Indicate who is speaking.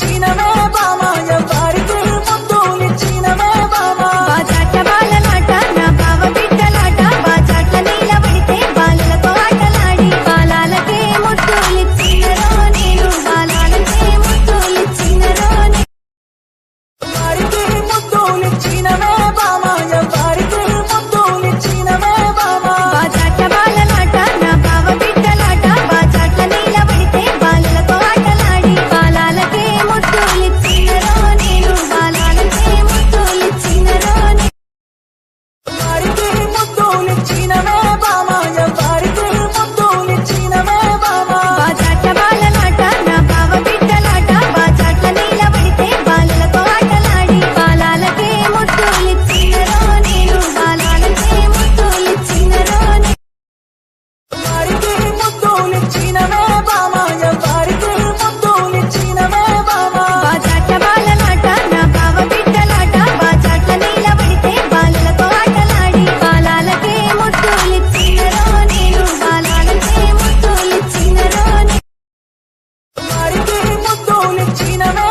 Speaker 1: ముద్దులిచ్చినవే బామ ఎవ్వరికి ముద్దులిచ్చినవే బామ
Speaker 2: బాజాట బాలనాట నా బావ బిడ్డలాట బాజాట నీలబడితే బాలలతో ఆటలాడి బాలాలకే ముద్దులిచ్చినరో నేను బాలాలకే ముద్దులిచ్చినరో
Speaker 1: వారికి ముద్దులిచ్చినవే బామ ఎవ్వరికి ముద్దులిచ్చినవే బామ
Speaker 2: బాజాట బాలనాట నా బావ బిడ్డలాట బాజాట నీలబడితే బాలలతో ఆటలాడి బాలాలకే ముద్దులిచ్చినరో నేను బాలాలకే ముద్దులిచ్చినరో
Speaker 1: వారికి ముద్దులిచ్చినవే బామ ఎవ్వరికి ముద్దులిచ్చినవే బామ
Speaker 2: బాజాట బాలనాట నా బావ బిడ్డలాట బాజాట నీలబడితే బాలలతో ఆటలాడి బాలాలకే ముద్దులిచ్చినరో నేను బాలాలకే ముద్దులిచ్చినరో
Speaker 1: వారికి ముద్దులిచ్చినవే బామ ఎవ్వరికి ముద్దులిచ్చినవే బామ
Speaker 2: బాజాట బాలనాట నా బావ బిడ్డలాట బాజాట నీలబడితే బాలలతో ఆటలాడి బాలాలకే ముద్దులిచ్చినరో నేను బాలాలకే ముద్దులిచ్చినరో
Speaker 1: వారికి ముద్దులిచ్చినవే